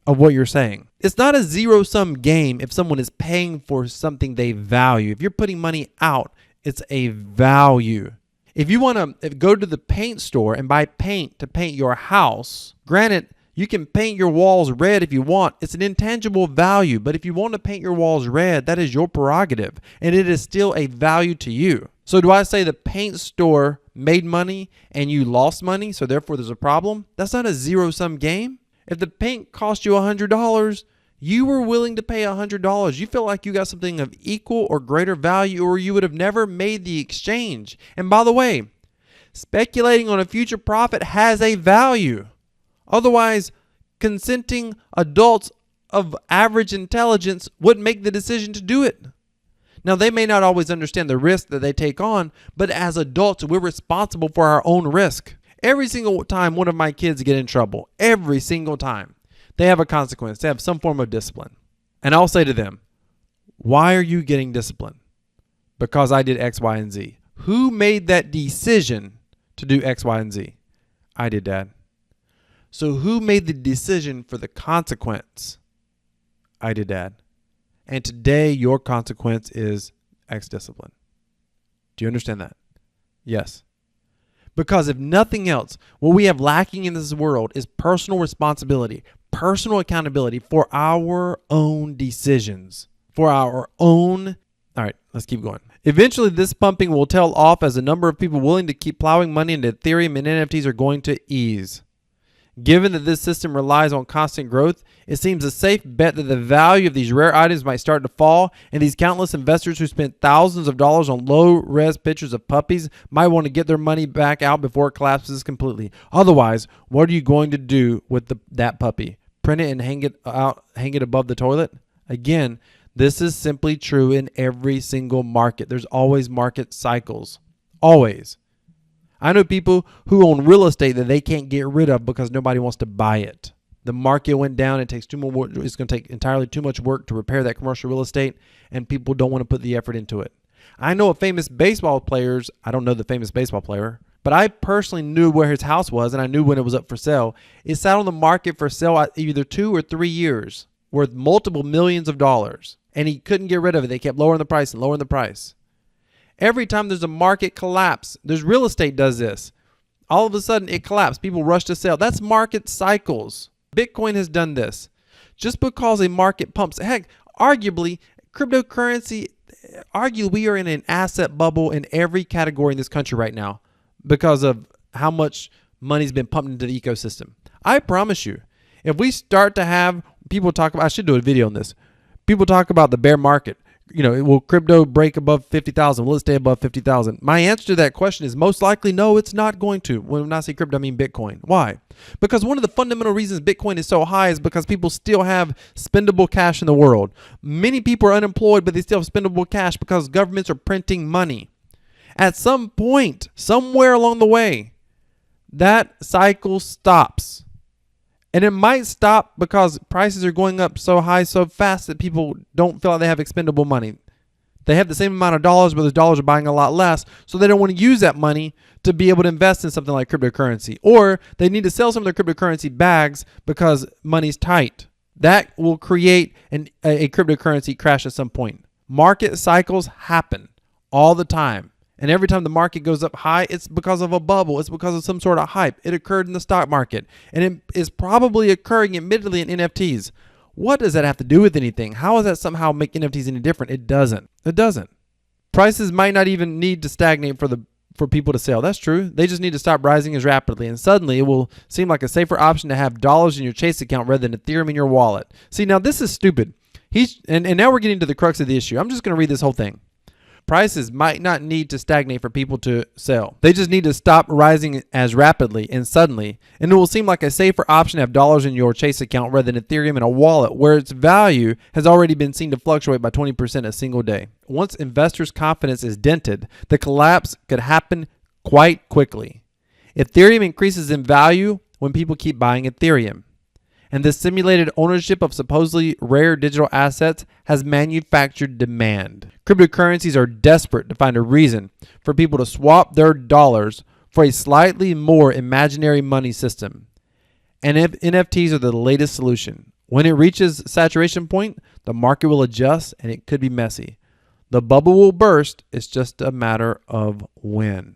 of what you're saying? It's not a zero-sum game if someone is paying for something they value. If you're putting money out, it's a value. If you want to go to the paint store and buy paint to paint your house, granted, you can paint your walls red if you want. It's an intangible value. But if you want to paint your walls red, that is your prerogative. And it is still a value to you. So do I say the paint store made money and you lost money, so therefore there's a problem? That's not a zero-sum game. If the paint cost you $100, you were willing to pay $100. You feel like you got something of equal or greater value, or you would have never made the exchange. And by the way, speculating on a future profit has a value. Otherwise, consenting adults of average intelligence wouldn't make the decision to do it. Now, they may not always understand the risk that they take on, but as adults, we're responsible for our own risk. Every single time one of my kids get in trouble, every single time, they have a consequence. They have some form of discipline. And I'll say to them, why are you getting disciplined? Because I did X, Y, and Z. Who made that decision to do X, Y, and Z? I did, Dad. So who made the decision for the consequence? I did, Dad. And today your consequence is X discipline. Do you understand that? Yes. Because if nothing else, what we have lacking in this world is personal responsibility, personal accountability for our own decisions, for our own. All right, let's keep going. Eventually, this pumping will tail off as the number of people willing to keep plowing money into Ethereum and NFTs are going to ease. Given that this system relies on constant growth, it seems a safe bet that the value of these rare items might start to fall, and these countless investors who spent thousands of dollars on low-res pictures of puppies might want to get their money back out before it collapses completely. Otherwise, what are you going to do with that puppy? Print it and hang it above the toilet? Again, this is simply true in every single market. There's always market cycles. Always. I know people who own real estate that they can't get rid of because nobody wants to buy it. The market went down. It's going to take entirely too much work to repair that commercial real estate, and people don't want to put the effort into it. I know of famous baseball players. I don't know the famous baseball player, but I personally knew where his house was, and I knew when it was up for sale. It sat on the market for sale either 2 or 3 years, worth multiple millions of dollars, and he couldn't get rid of it. They kept lowering the price and lowering the price. Every time there's a market collapse, there's real estate does this. All of a sudden it collapsed. People rush to sell. That's market cycles. Bitcoin has done this. Just because a market pumps, heck, arguably, cryptocurrency, we are in an asset bubble in every category in this country right now because of how much money's been pumped into the ecosystem. I promise you, if we start to have people talk about, I should do a video on this. People talk about the bear market. Will crypto break above 50,000? Will it stay above 50,000? My answer to that question is most likely no, it's not going to. When I say crypto, I mean Bitcoin. Why? Because one of the fundamental reasons Bitcoin is so high is because people still have spendable cash in the world. Many people are unemployed, but they still have spendable cash because governments are printing money. At some point, somewhere along the way, that cycle stops. And it might stop because prices are going up so high, so fast that people don't feel like they have expendable money. They have the same amount of dollars, but those dollars are buying a lot less, so they don't want to use that money to be able to invest in something like cryptocurrency. Or they need to sell some of their cryptocurrency bags because money's tight. That will create a cryptocurrency crash at some point. Market cycles happen all the time. And every time the market goes up high, it's because of a bubble. It's because of some sort of hype. It occurred in the stock market. And it is probably occurring admittedly in NFTs. What does that have to do with anything? How does that somehow make NFTs any different? It doesn't. It doesn't. Prices might not even need to stagnate for people to sell. That's true. They just need to stop rising as rapidly. And suddenly it will seem like a safer option to have dollars in your Chase account rather than Ethereum in your wallet. See, now this is stupid. And now we're getting to the crux of the issue. I'm just going to read this whole thing. Prices might not need to stagnate for people to sell. They just need to stop rising as rapidly and suddenly, and it will seem like a safer option to have dollars in your Chase account rather than Ethereum in a wallet where its value has already been seen to fluctuate by 20% a single day. Once investors' confidence is dented, the collapse could happen quite quickly. Ethereum increases in value when people keep buying Ethereum. And the simulated ownership of supposedly rare digital assets has manufactured demand. Cryptocurrencies are desperate to find a reason for people to swap their dollars for a slightly more imaginary money system. And if NFTs are the latest solution. When it reaches saturation point, the market will adjust and it could be messy. The bubble will burst. It's just a matter of when.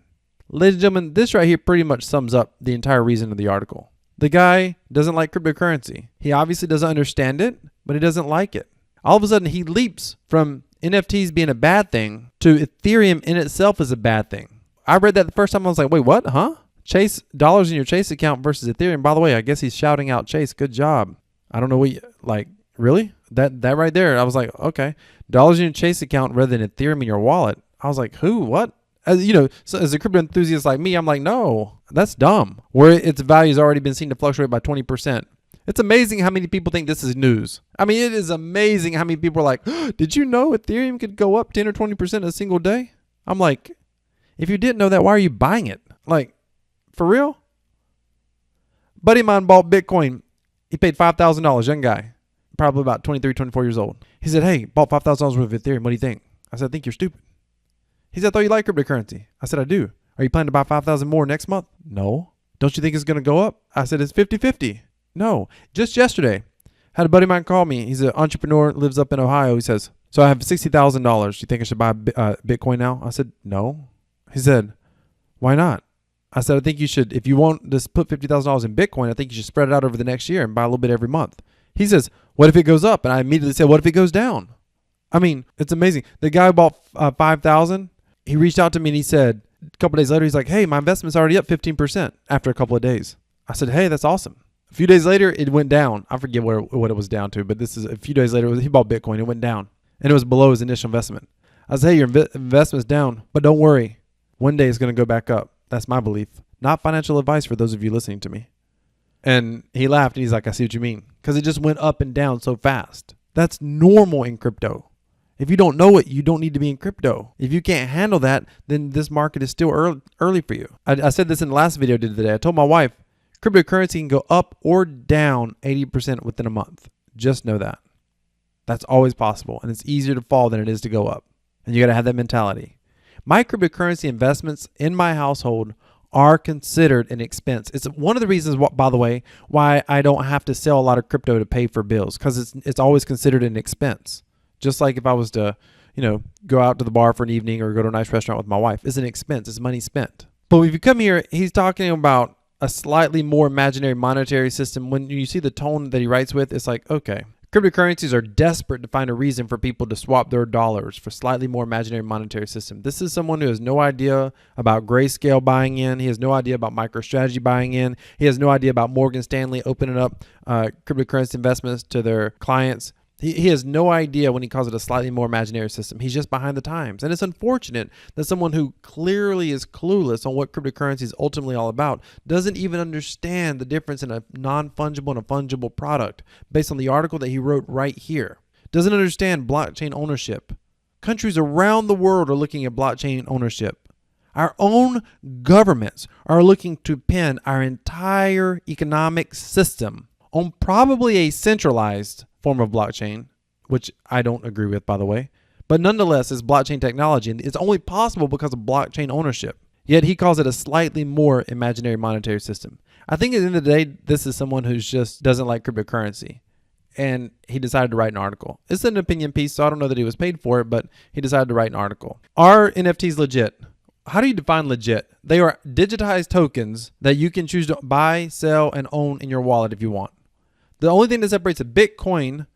Ladies and gentlemen, this right here pretty much sums up the entire reason of the article. The guy doesn't like cryptocurrency. He obviously doesn't understand it, but he doesn't like it. All of a sudden, he leaps from NFTs being a bad thing to Ethereum in itself is a bad thing. I read that the first time. I was like, wait, what? Huh? Chase dollars in your Chase account versus Ethereum. By the way, I guess he's shouting out Chase. Good job. I don't know what you, like, really? That right there. I was like, okay. Dollars in your Chase account rather than Ethereum in your wallet. I was like, who? What? So as a crypto enthusiast like me, I'm like, no, that's dumb. Where its value has already been seen to fluctuate by 20%. It's amazing how many people think this is news. I mean, it is amazing how many people are like, did you know Ethereum could go up 10 or 20% in a single day? I'm like, if you didn't know that, why are you buying it? Like, for real? Buddy of mine bought Bitcoin. He paid $5,000, young guy, probably about 23, 24 years old. He said, hey, bought $5,000 worth of Ethereum. What do you think? I said, I think you're stupid. He said, I thought you liked cryptocurrency. I said, I do. Are you planning to buy 5,000 more next month? No. Don't you think it's going to go up? I said, it's 50-50. No. Just yesterday, had a buddy of mine call me. He's an entrepreneur, lives up in Ohio. He says, so I have $60,000. Do you think I should buy Bitcoin now? I said, no. He said, why not? I said, I think you should, if you want to put $50,000 in Bitcoin, I think you should spread it out over the next year and buy a little bit every month. He says, what if it goes up? And I immediately said, what if it goes down? I mean, it's amazing. The guy who bought 5,000. He reached out to me and he said, a couple of days later, he's like, hey, my investment's already up 15% after a couple of days. I said, hey, that's awesome. A few days later, it went down. I forget what it was down to, but this is a few days later. He bought Bitcoin. It went down and it was below his initial investment. I said, hey, your investment's down, but don't worry. One day it's going to go back up. That's my belief. Not financial advice for those of you listening to me. And he laughed and he's like, I see what you mean. Because it just went up and down so fast. That's normal in crypto. If you don't know it, you don't need to be in crypto. If you can't handle that, then this market is still early for you. I said this in the last video I did today. I told my wife, cryptocurrency can go up or down 80% within a month. Just know that. That's always possible. And it's easier to fall than it is to go up. And you got to have that mentality. My cryptocurrency investments in my household are considered an expense. It's one of the reasons, by the way, why I don't have to sell a lot of crypto to pay for bills, because it's always considered an expense. Just like if I was to, go out to the bar for an evening or go to a nice restaurant with my wife, it's an expense. It's money spent. But if you come here, he's talking about a slightly more imaginary monetary system. When you see the tone that he writes with, it's like, okay, cryptocurrencies are desperate to find a reason for people to swap their dollars for slightly more imaginary monetary system. This is someone who has no idea about Grayscale buying in. He has no idea about MicroStrategy buying in. He has no idea about Morgan Stanley opening up cryptocurrency investments to their clients. He has no idea when he calls it a slightly more imaginary system. He's just behind the times. And it's unfortunate that someone who clearly is clueless on what cryptocurrency is ultimately all about doesn't even understand the difference in a non-fungible and a fungible product based on the article that he wrote right here. Doesn't understand blockchain ownership. Countries around the world are looking at blockchain ownership. Our own governments are looking to pin our entire economic system on probably a centralized form of blockchain, which I don't agree with, by the way. But nonetheless, it's blockchain technology, and it's only possible because of blockchain ownership. Yet he calls it a slightly more imaginary monetary system. I think at the end of the day, this is someone who just doesn't like cryptocurrency, and he decided to write an article. It's an opinion piece, so I don't know that he was paid for it, but he decided to write an article. Are NFTs legit? How do you define legit? They are digitized tokens that you can choose to buy, sell, and own in your wallet if you want. The only thing that separates a Bitcoin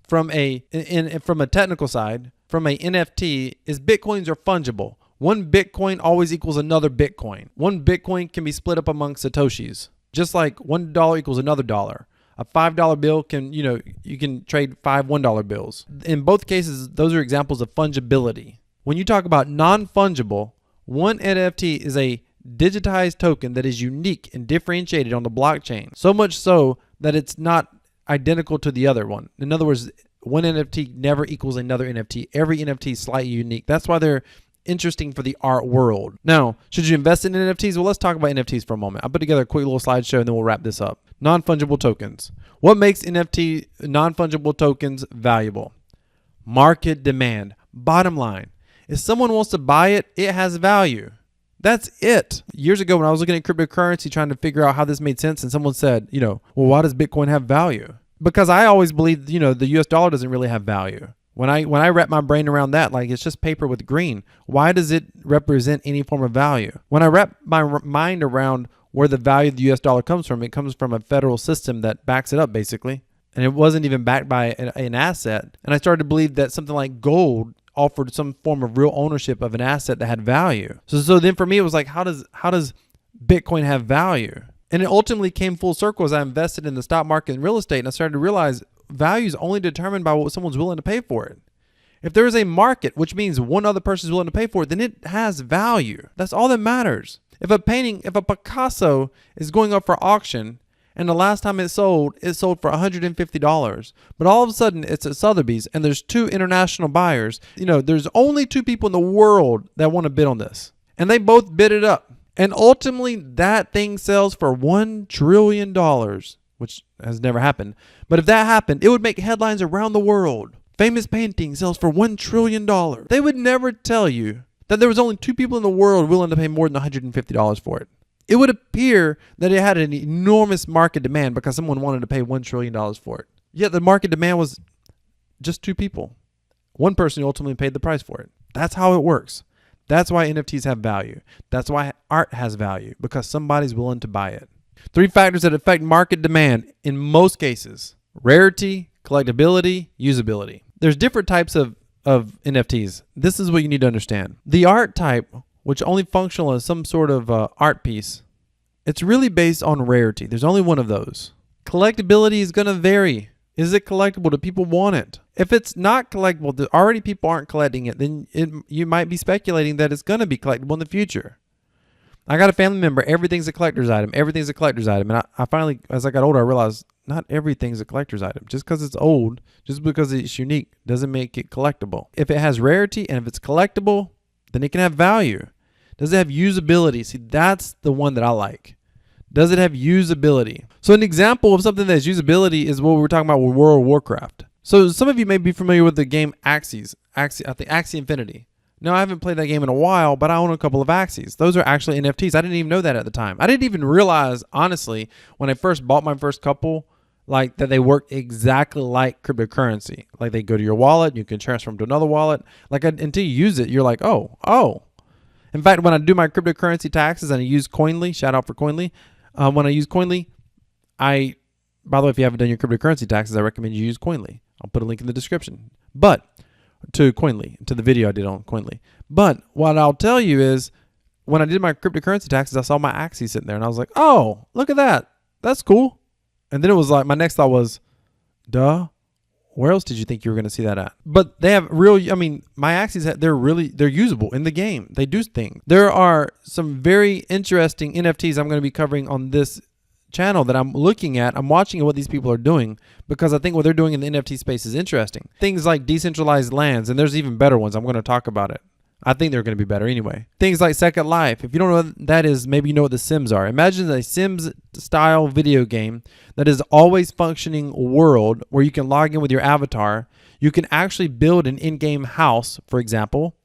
from a technical side, from a NFT, is Bitcoins are fungible. One Bitcoin always equals another Bitcoin. One Bitcoin can be split up among Satoshis. Just like $1 equals another dollar. A $5 bill can, you can trade 5 $1 bills. In both cases, those are examples of fungibility. When you talk about non-fungible, one NFT is a digitized token that is unique and differentiated on the blockchain. So much so that it's not identical to the other one. In other words, one NFT never equals another NFT. Every NFT is slightly unique. That's why they're interesting for the art world. Now, should you invest in NFTs? Well, let's talk about NFTs for a moment. I'll put together a quick little slideshow and then we'll wrap this up. Non-fungible tokens. What makes NFT non-fungible tokens valuable? Market demand. Bottom line, if someone wants to buy it, it has value. That's it. Years ago when I was looking at cryptocurrency trying to figure out how this made sense, and someone said, well, why does Bitcoin have value? Because I always believed, the US dollar doesn't really have value. When I wrap my brain around that, like it's just paper with green. Why does it represent any form of value? When I wrap my mind around where the value of the US dollar comes from, it comes from a federal system that backs it up basically. And it wasn't even backed by an asset. And I started to believe that something like gold offered some form of real ownership of an asset that had value. So then for me, it was like, how does Bitcoin have value? And it ultimately came full circle as I invested in the stock market and real estate. And I started to realize value is only determined by what someone's willing to pay for it. If there is a market, which means one other person is willing to pay for it, then it has value. That's all that matters. If a Picasso is going up for auction, and the last time it sold for $150. But all of a sudden, it's at Sotheby's, and there's 2 international buyers. There's only 2 people in the world that want to bid on this. And they both bid it up. And ultimately, that thing sells for $1 trillion, which has never happened. But if that happened, it would make headlines around the world. Famous painting sells for $1 trillion. They would never tell you that there was only 2 people in the world willing to pay more than $150 for it. It would appear that it had an enormous market demand because someone wanted to pay $1 trillion for it. Yet the market demand was just 2 people. One person ultimately paid the price for it. That's how it works. That's why NFTs have value. That's why art has value, because somebody's willing to buy it. 3 factors that affect market demand in most cases: rarity, collectability, usability. There's different types of NFTs. This is what you need to understand. The art type, which only functional as some sort of art piece, it's really based on rarity. There's only one of those. Collectability is going to vary. Is it collectible? Do people want it? If it's not collectible, already people aren't collecting it, then you might be speculating that it's going to be collectible in the future. I got a family member, everything's a collector's item. Everything's a collector's item. And I finally, as I got older, I realized not everything's a collector's item. Just because it's old, just because it's unique, doesn't make it collectible. If it has rarity and if it's collectible, then it can have value. Does it have usability? See, that's the one that I like. Does it have usability? So an example of something that has usability is what we were talking about with World of Warcraft. So some of you may be familiar with the game Axie Infinity. No, I haven't played that game in a while, but I own a couple of Axies. Those are actually NFTs. I didn't even know that at the time. I didn't even realize, honestly, when I first bought my first couple, like that they work exactly like cryptocurrency. Like they go to your wallet, you can transfer them to another wallet. Like until you use it, you're like, oh. In fact, when I do my cryptocurrency taxes and I use Coinly, shout out for Coinly. When I use Coinly, by the way, if you haven't done your cryptocurrency taxes, I recommend you use Coinly. I'll put a link in the description. But to Coinly, to the video I did on Coinly. But what I'll tell you is, when I did my cryptocurrency taxes, I saw my Axie sitting there, and I was like, oh, look at that. That's cool. And then it was like, my next thought was, duh. Where else did you think you were going to see that at? But they have my Axies, they're usable in the game. They do things. There are some very interesting NFTs I'm going to be covering on this channel that I'm looking at. I'm watching what these people are doing because I think what they're doing in the NFT space is interesting. Things like decentralized lands, and there's even better ones. I'm going to talk about it. I think they're going to be better anyway. Things like Second Life. If you don't know what that is, maybe you know what the Sims are. Imagine a Sims style video game that is always functioning world where you can log in with your avatar. You can actually build an in-game house, for example.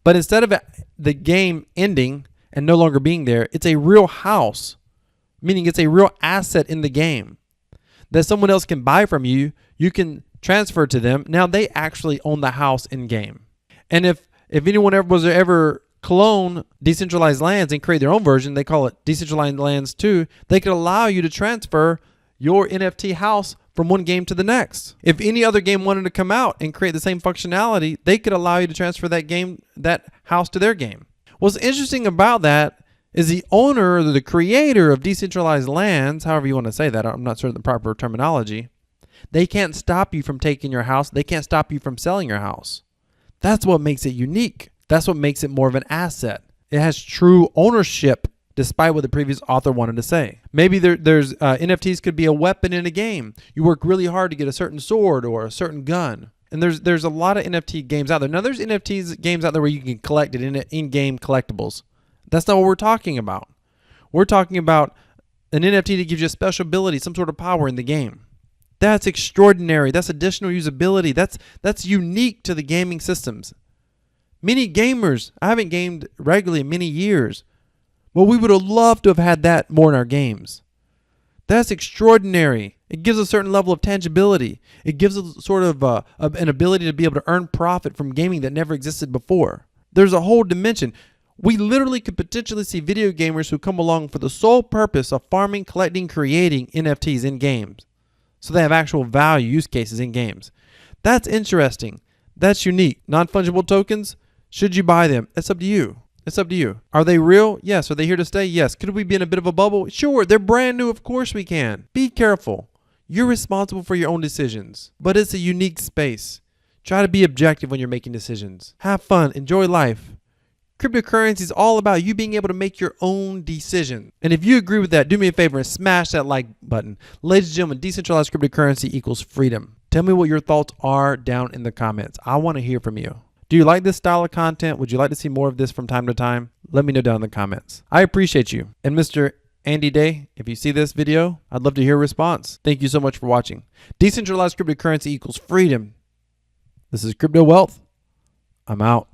But instead of the game ending and no longer being there, it's a real house, meaning it's a real asset in the game that someone else can buy from you. You can transfer to them. Now they actually own the house in game. And if anyone ever clone decentralized lands and create their own version, they call it decentralized lands 2, they could allow you to transfer your NFT house from one game to the next. If any other game wanted to come out and create the same functionality, they could allow you to transfer that house to their game. What's interesting about that is the owner or the creator of decentralized lands, however you want to say that, I'm not certain the proper terminology, they can't stop you from taking your house. They can't stop you from selling your house. That's what makes it unique. That's what makes it more of an asset. It has true ownership, despite what the previous author wanted to say. Maybe there's NFTs could be a weapon in a game. You work really hard to get a certain sword or a certain gun. And there's a lot of NFT games out there. Now there's NFTs games out there where you can collect it in-game collectibles. That's not what we're talking about. We're talking about an NFT that gives you a special ability, some sort of power in the game. That's extraordinary. That's additional usability. That's unique to the gaming systems. Many gamers, I haven't gamed regularly in many years, but we would have loved to have had that more in our games. That's extraordinary. It gives a certain level of tangibility. It gives a sort of an ability to be able to earn profit from gaming that never existed before. There's a whole dimension. We literally could potentially see video gamers who come along for the sole purpose of farming, collecting, creating NFTs in games. So they have actual value use cases in games. That's interesting. That's unique. Non-fungible tokens, should you buy them? It's up to you. It's up to you. Are they real? Yes. Are they here to stay? Yes. Could we be in a bit of a bubble? Sure. They're brand new. Of course we can. Be careful. You're responsible for your own decisions, but it's a unique space. Try to be objective when you're making decisions. Have fun. Enjoy life. Cryptocurrency is all about you being able to make your own decision. And if you agree with that, do me a favor and smash that like button. Ladies and gentlemen, decentralized cryptocurrency equals freedom. Tell me what your thoughts are down in the comments. I want to hear from you. Do you like this style of content? Would you like to see more of this from time to time? Let me know down in the comments. I appreciate you. And Mr. Andy Day, if you see this video, I'd love to hear a response. Thank you so much for watching. Decentralized cryptocurrency equals freedom. This is Crypto Wealth. I'm out.